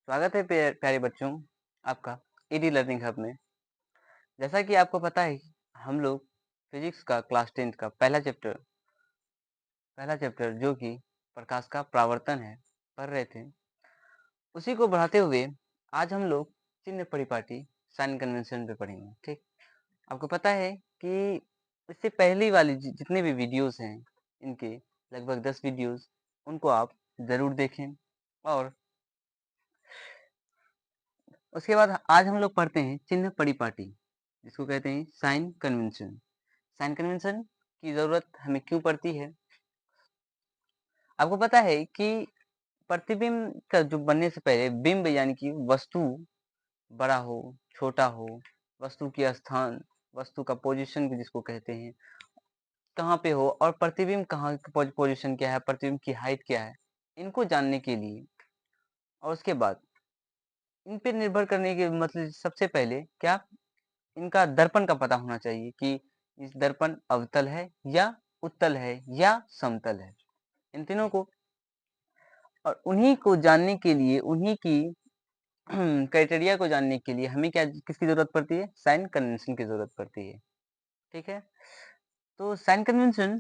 स्वागत है प्यारे बच्चों आपका ईडी लर्निंग हब में। जैसा कि आपको पता है हम लोग फिजिक्स का क्लास 10th का पहला चैप्टर जो कि प्रकाश का प्रावर्तन है पढ़ रहे थे। उसी को बढ़ाते हुए आज हम लोग चिन्ह परिपाटी साइन कन्वेंशन पे पढ़ेंगे। ठीक, आपको पता है कि इससे पहली वाली जितने भी वीडियोस हैं इनके लगभग 10 वीडियोस उनको आप ज़रूर देखें। और उसके बाद आज हम लोग पढ़ते हैं चिन्ह परिपाटी जिसको कहते हैं साइन कन्वेंशन। साइन कन्वेंशन की ज़रूरत हमें क्यों पड़ती है? आपको पता है कि प्रतिबिंब का जो बनने से पहले बिंब यानी कि वस्तु बड़ा हो, छोटा हो, वस्तु की स्थान, वस्तु का पोजीशन जिसको कहते हैं, कहाँ पे हो और प्रतिबिंब कहाँ पोजीशन क्या है, प्रतिबिंब की हाइट क्या है, इनको जानने के लिए और उसके बाद इन पे निर्भर करने के मतलब सबसे पहले क्या इनका दर्पण का पता होना चाहिए कि इस दर्पण अवतल है या उत्तल है या समतल है। इन तीनों को और उन्हीं को जानने के लिए उन्हीं की क्राइटेरिया को जानने के लिए हमें क्या किसकी जरूरत पड़ती है? साइन कन्वेंशन की जरूरत पड़ती है। ठीक है, तो साइन कन्वेंशन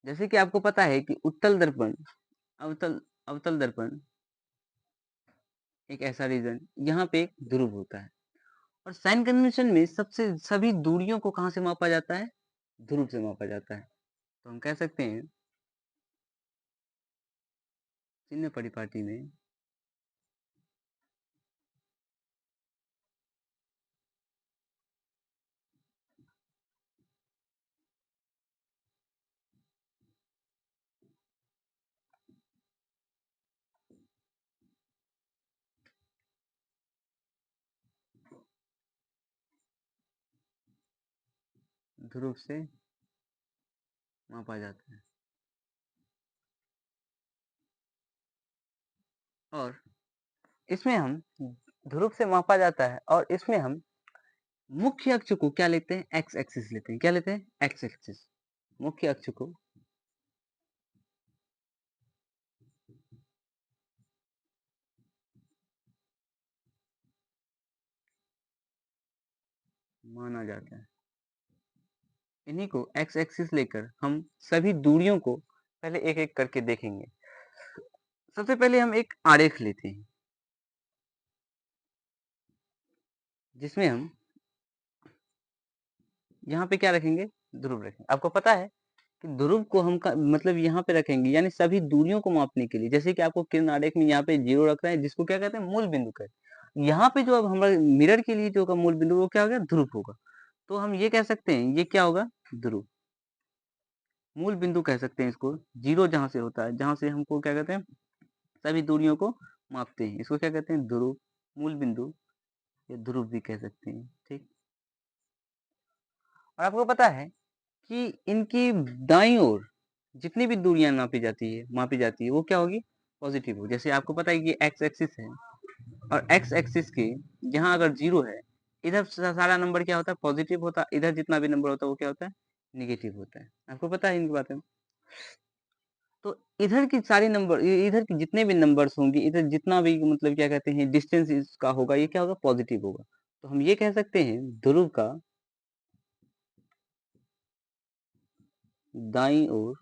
जैसे कि आपको पता है कि उत्तल दर्पण अवतल अवतल दर्पण एक ऐसा रीजन यहाँ पे एक ध्रुव होता है और साइन कन्वेंशन में सबसे सभी दूरियों को कहाँ से मापा जाता है? ध्रुव से मापा जाता है। तो हम कह सकते हैं चिन्ह परिपाटी में ध्रुव से मापा जाता है और इसमें हम ध्रुव से मापा जाता है और इसमें हम मुख्य अक्ष को क्या लेते हैं? एक्स एक्सिस लेते हैं। क्या लेते हैं? X axis. मुख्य अक्ष को माना जाता है। इन्हीं को एक्स एक्सिस लेकर हम सभी दूरियों को पहले एक एक करके देखेंगे। सबसे पहले हम एक आरेख लेते हैं जिसमें हम यहाँ पे क्या रखेंगे? ध्रुव रखेंगे। आपको पता है कि ध्रुव को हम मतलब यहाँ पे रखेंगे यानी सभी दूरियों को मापने के लिए। जैसे कि आपको किरण आरेख में यहाँ पे 0 रख रहे हैं जिसको क्या कहते हैं? मूल बिंदु कहते हैं। यहाँ पे जो अब हमारा मिरर के लिए जो होगा मूल बिंदु वो क्या होगा? ध्रुव होगा। तो हम ये कह सकते हैं ये क्या होगा? ध्रुव। मूल बिंदु कह सकते हैं इसको। 0 जहाँ से होता है, जहाँ से हमको क्या कहते हैं? सभी दूरियों को मापते हैं, इसको क्या कहते हैं? ध्रुव, मूल बिंदु या ध्रुव भी कह सकते हैं। ठीक, और आपको पता है कि इनकी दाईं ओर जितनी भी दूरियां मापी जाती है वो क्या होगी? पॉजिटिव हो। जैसे आपको पता है कि एक्स एक्सिस है और एक्स एक्सिस के यहाँ अगर 0 है, इधर सारा नंबर क्या होता है? पॉजिटिव होता है। इधर जितना भी नंबर होता है वो क्या होता है? निगेटिव होता है। आपको पता है इनकी बातें। तो इधर की सारी नंबर इधर की जितने भी नंबर्स होंगे, इधर जितना भी मतलब क्या कहते हैं डिस्टेंस इसका होगा, ये क्या होगा? पॉजिटिव होगा। तो हम ये कह सकते हैं ध्रुव का दाईं ओर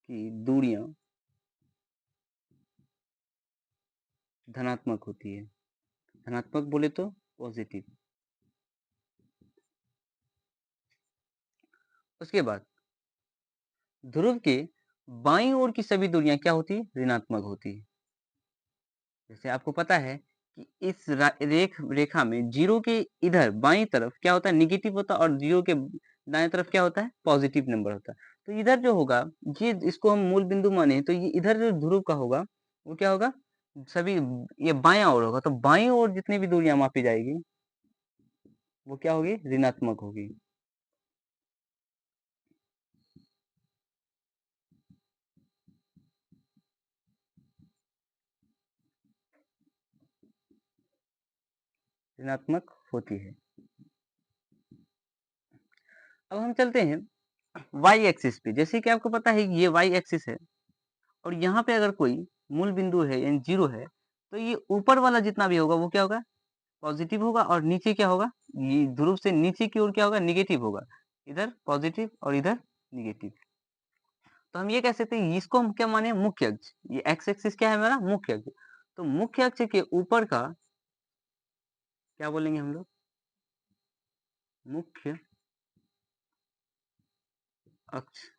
की दूरियां धनात्मक होती है। धनात्मक बोले तो पॉजिटिव। उसके बाद ध्रुव के बाईं ओर की सभी दूरियां क्या होती है? ऋणात्मक होती है। जैसे आपको पता है कि इस रेखा में 0 के इधर बाईं तरफ क्या होता है? निगेटिव होता है और 0 के दाएं तरफ क्या होता है? पॉजिटिव नंबर होता है। तो इधर जो होगा ये इसको हम मूल बिंदु माने तो ये इधर जो ध्रुव का होगा वो क्या होगा? सभी ये बायां ओर होगा। तो बाईं ओर जितनी भी दूरियां मापी जाएगी वो क्या होगी? ऋणात्मक होगी। ऋणात्मक होती है। अब हम चलते हैं वाई एक्सिस पे, जैसे कि आपको पता है कि ये वाई एक्सिस है और यहाँ पे अगर कोई मूल बिंदु है यानी 0 है, तो ये ऊपर वाला जितना भी होगा वो क्या होगा? पॉजिटिव होगा और नीचे क्या होगा? ये ध्रुव से नीचे की ओर क्या होगा? नेगेटिव होगा। इधर पॉजिटिव और इधर नेगेटिव। तो हम ये कह सकते हैं इसको हम क्या माने? मुख्य अक्ष। ये एक्स एक्सिस क्या है हमारा? मुख्य अक्ष। तो मुख्य अक्ष के ऊपर का क्या बोलेंगे हम लोग? मुख्य अक्ष।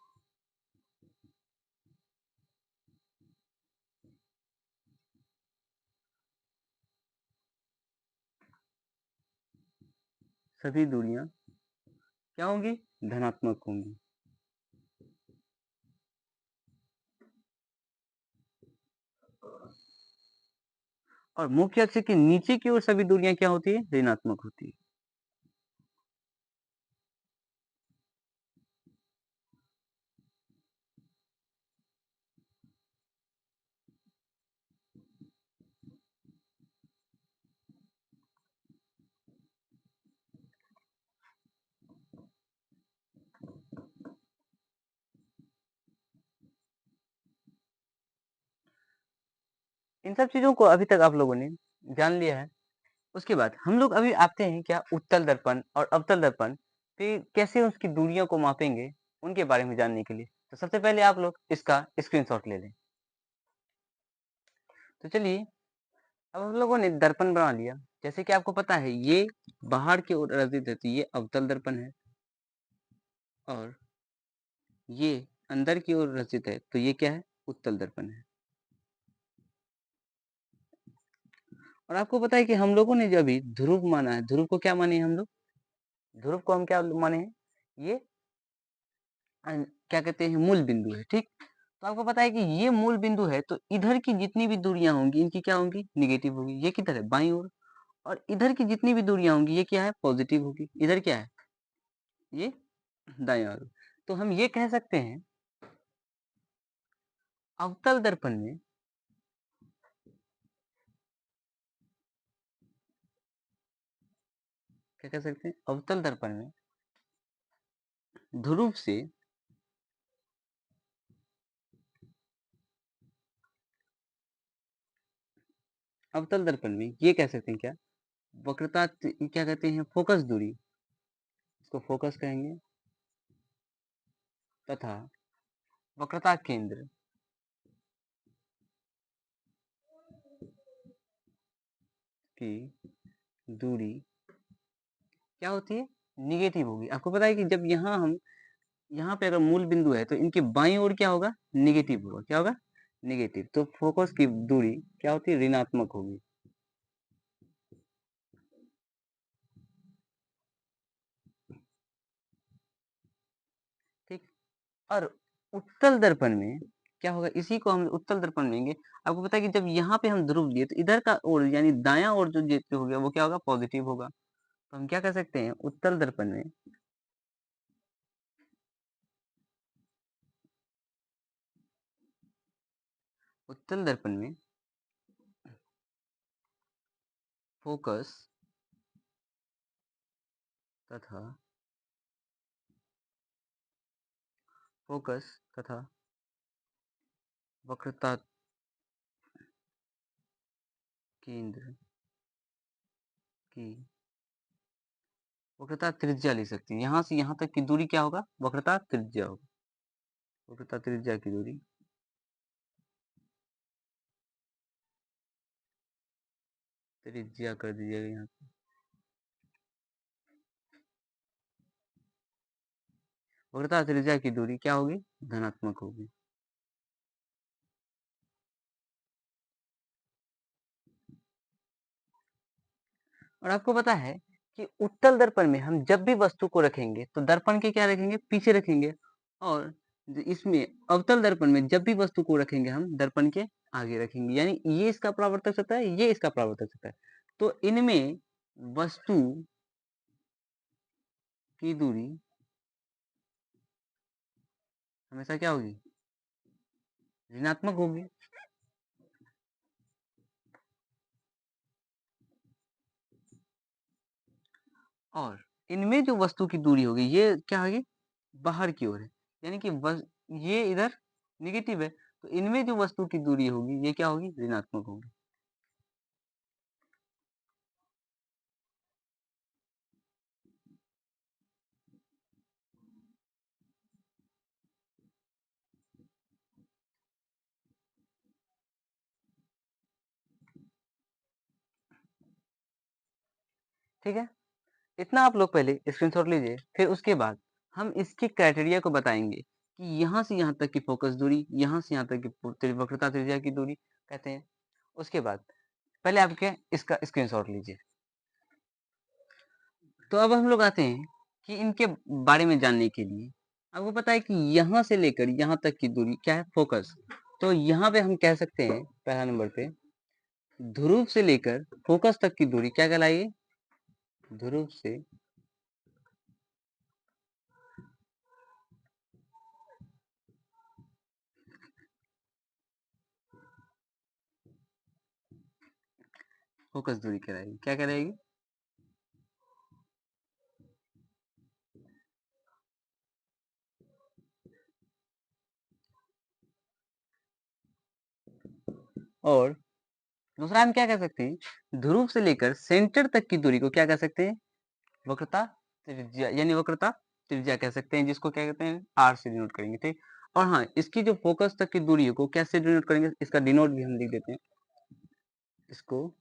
सभी दूरियां क्या होंगी? धनात्मक होंगी। और मुख्य अक्ष के नीचे की ओर सभी दूरियां क्या होती है? ऋणात्मक होती है। इन सब चीजों को अभी तक आप लोगों ने जान लिया है। उसके बाद हम लोग अभी आते हैं क्या? उत्तल दर्पण और अवतल दर्पण पे कैसे उसकी दूरियों को मापेंगे, उनके बारे में जानने के लिए। तो सबसे पहले आप लोग इसका स्क्रीनशॉट ले लें। तो चलिए, अब हम लोगों ने दर्पण बना लिया। जैसे कि आपको पता है ये बाहर की ओर रचित है, तो ये अवतल दर्पण है और ये अंदर की ओर रचित है, तो ये क्या है? उत्तल दर्पण है। और आपको पता है कि हम लोगों ने जो अभी ध्रुव माना है, ध्रुव को क्या माने हैं हम लोग? ध्रुव को हम क्या माने हैं? ये क्या कहते हैं? मूल बिंदु है, ठीक। तो आपको पता है कि ये मूल बिंदु है, तो इधर की जितनी भी दूरियां होंगी इनकी क्या होंगी? निगेटिव होगी। ये किधर है? बाईं ओर। और इधर की जितनी भी दूरियां होंगी ये क्या है? पॉजिटिव होगी। इधर क्या है? ये दाईं ओर। तो हम ये कह सकते हैं अवतल दर्पण में क्या कह सकते हैं? अवतल दर्पण में ध्रुव से अवतल दर्पण में ये कह सकते हैं क्या? वक्रता क्या कहते हैं? फोकस दूरी, इसको फोकस कहेंगे, तथा वक्रता केंद्र की दूरी क्या होती है? निगेटिव होगी। आपको पता है कि जब यहाँ पे अगर मूल बिंदु है तो इनकी बाईं ओर क्या होगा? निगेटिव होगा। क्या होगा? निगेटिव। तो फोकस की दूरी क्या होती है? ऋणात्मक होगी। ठीक। और उत्तल दर्पण में क्या होगा? इसी को हम उत्तल दर्पण लेंगे। आपको पता है कि जब यहाँ पे हम ध्रुव लिए तो इधर का ओर यानी दायां ओर जो हो गया वो क्या होगा? पॉजिटिव होगा। तो हम क्या कह सकते हैं? उत्तल दर्पण में उत्तल दर्पण में फोकस तथा फोकस तथा वक्रता केंद्र की वक्रता त्रिज्या ले सकते हैं। यहाँ से यहाँ तक की दूरी क्या होगा? वक्रता त्रिज्या होगा। वक्रता त्रिज्या की दूरी त्रिज्या कर दीजिएगा यहाँ पे। वक्रता त्रिज्या की दूरी क्या होगी? धनात्मक होगी। और आपको पता है कि उत्तल दर्पण में हम जब भी वस्तु को रखेंगे तो दर्पण के क्या रखेंगे? पीछे रखेंगे। और इसमें अवतल दर्पण में जब भी वस्तु को रखेंगे हम दर्पण के आगे रखेंगे। यानी ये इसका परावर्तक सतह है, ये इसका परावर्तक सतह है। तो इनमें वस्तु की दूरी हमेशा क्या होगी? ऋणात्मक होगी। और इनमें जो वस्तु की दूरी होगी ये क्या होगी? बाहर की ओर है। यानी कि ये इधर नेगेटिव है, तो इनमें जो वस्तु की दूरी होगी ये क्या होगी, ऋणात्मक होगी। ठीक है, इतना आप लोग पहले स्क्रीनशॉट लीजिए, फिर उसके बाद हम इसके क्राइटेरिया को बताएंगे कि यहाँ से यहाँ तक की फोकस दूरी, यहाँ से यहाँ तक की वक्रता त्रिज्या की दूरी कहते हैं। उसके बाद पहले आप क्या इसका स्क्रीनशॉट लीजिए। तो अब हम लोग आते हैं कि इनके बारे में जानने के लिए। आपको पता है कि यहाँ से लेकर यहाँ तक की दूरी क्या है, फोकस। तो यहाँ पे हम कह सकते हैं पहला नंबर पे, ध्रुव से लेकर फोकस तक की दूरी क्या कहलाएगी, ध्रुव से फोकस दूरी कहलाएगी, क्या कहलाएगी। और दूसरा हम क्या कह सकते हैं, ध्रुव से लेकर सेंटर तक की दूरी को क्या कह सकते हैं, वक्रता त्रिज्या, यानी वक्रता त्रिज्या कह सकते हैं, जिसको क्या कहते हैं, आर से डिनोट करेंगे। ठीक, और हाँ, इसकी जो फोकस तक की दूरी को कैसे डिनोट करेंगे, इसका डिनोट भी हम लिख देते हैं, इसको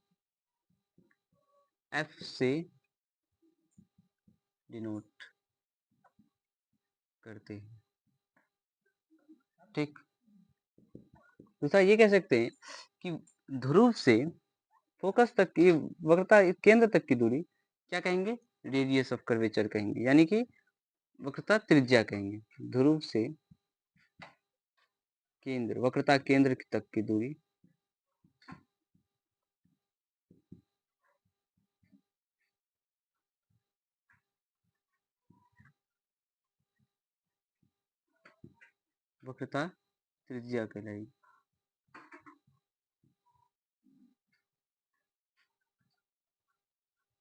एफ से डिनोट करते हैं। ठीक, दूसरा ये कह सकते हैं कि ध्रुव से फोकस तक की वक्रता केंद्र तक की दूरी क्या कहेंगे, रेडियस ऑफ कर्वेचर कहेंगे, यानी कि वक्रता त्रिज्या कहेंगे। ध्रुव से केंद्र, वक्रता केंद्र तक की दूरी वक्रता त्रिज्या कहलाएगी।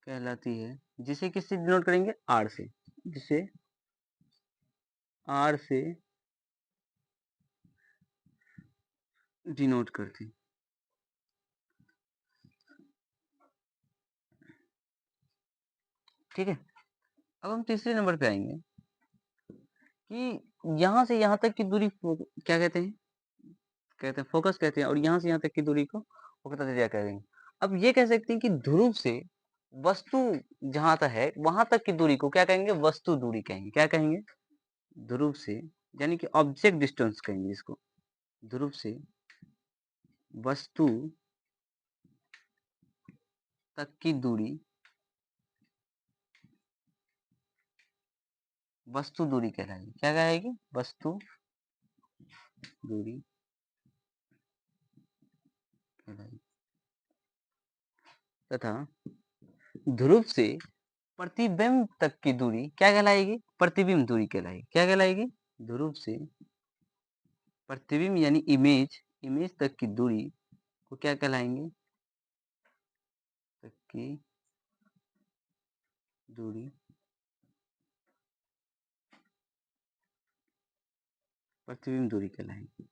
कहलाती है, जिसे किससे डिनोट करेंगे, आर से, जिसे आर से डिनोट करते हैं। ठीक है, अब हम तीसरे नंबर पे आएंगे कि यहाँ से यहाँ तक की दूरी क्या कहते हैं, कहते हैं फोकस कहते हैं, और यहाँ से यहाँ तक की दूरी को वक्रता त्रिज्या कहेंगे। अब ये कह सकते हैं कि ध्रुव से वस्तु जहां तक है वहां तक की दूरी को क्या कहेंगे, वस्तु दूरी कहेंगे, क्या कहेंगे, ध्रुव से, यानी कि ऑब्जेक्ट डिस्टेंस कहेंगे इसको, ध्रुव से वस्तु तक की दूरी वस्तु दूरी कहलाएगी, क्या कहलाएगी, वस्तु दूरी कहलाएगी। तथा ध्रुव से प्रतिबिंब तक की दूरी क्या कहलाएगी, प्रतिबिंब दूरी कहलाएगी, क्या कहलाएगी, ध्रुव से प्रतिबिंब यानी इमेज, इमेज तक की दूरी को क्या कहलाएंगे, तक की दूरी प्रतिबिंब दूरी कहलाएगी।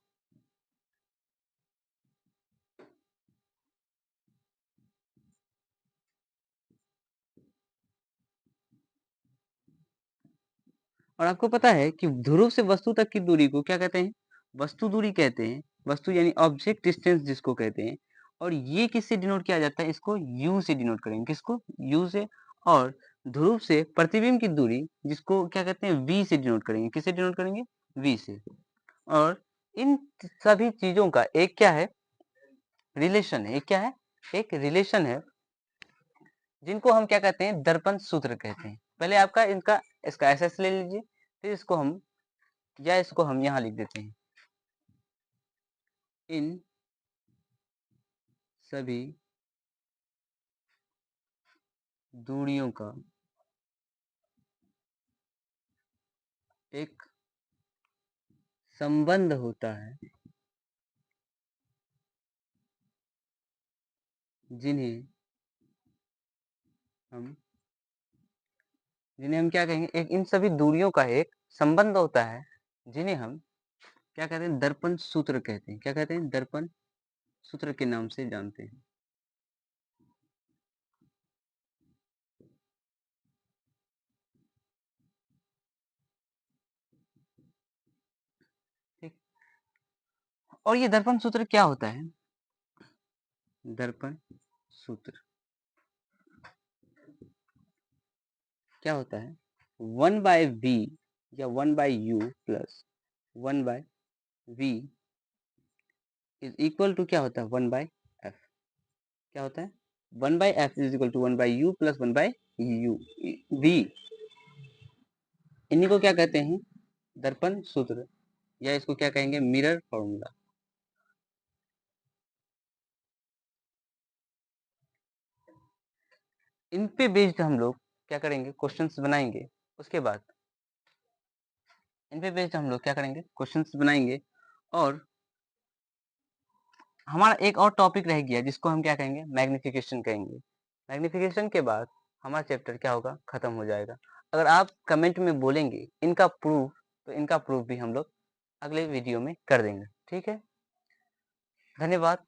और आपको पता है कि ध्रुव से वस्तु तक की दूरी को क्या कहते हैं, वस्तु दूरी कहते हैं, वस्तु यानी ऑब्जेक्ट डिस्टेंस जिसको कहते हैं। और ये किससे डिनोट किया जाता है, इसको u से डिनोट करेंगे, किसको, u से। और ध्रुव से प्रतिबिंब की दूरी जिसको क्या कहते हैं, v से डिनोट करेंगे, किससे डिनोट करेंगे, v से। और इन सभी चीजों का एक क्या है, रिलेशन है, एक क्या है, एक रिलेशन है, जिनको हम क्या कहते हैं, दर्पण सूत्र कहते हैं। पहले आपका इनका इसका एस ले लीजिए, फिर इसको हम यहाँ लिख देते हैं, इन सभी दूरियों का एक संबंध होता है, जिन्हें हम क्या कहेंगे, एक इन सभी दूरियों का एक संबंध होता है, जिन्हें हम क्या कहते हैं, दर्पण सूत्र कहते हैं। क्या कहते हैं? दर्पण सूत्र के नाम से जानते हैं। ठीक। और ये दर्पण सूत्र क्या होता है? दर्पण सूत्र क्या होता है? 1/v या 1/u plus 1/v is equal to क्या होता है? 1/f। क्या होता है? 1/f is equal to 1/u plus 1/u v। इन्हीं को क्या कहते हैं? दर्पण सूत्र, या इसको क्या कहेंगे? Mirror formula. इन पे बेस्ड हम लोग क्या करेंगे? क्वेश्चंस बनाएंगे। उसके बाद इन पे बेस्ड हम लोग क्या करेंगे? क्वेश्चंस बनाएंगे। और हमारा एक और टॉपिक रह गया जिसको हम क्या कहेंगे? मैग्निफिकेशन कहेंगे। मैग्निफिकेशन के बाद हमारा चैप्टर क्या होगा? खत्म हो जाएगा। अगर आप कमेंट में बोलेंगे इनका प्रूफ, तो इनका प्रूफ भी हम लोग अगले वीडियो में कर देंगे। ठीक है, धन्यवाद।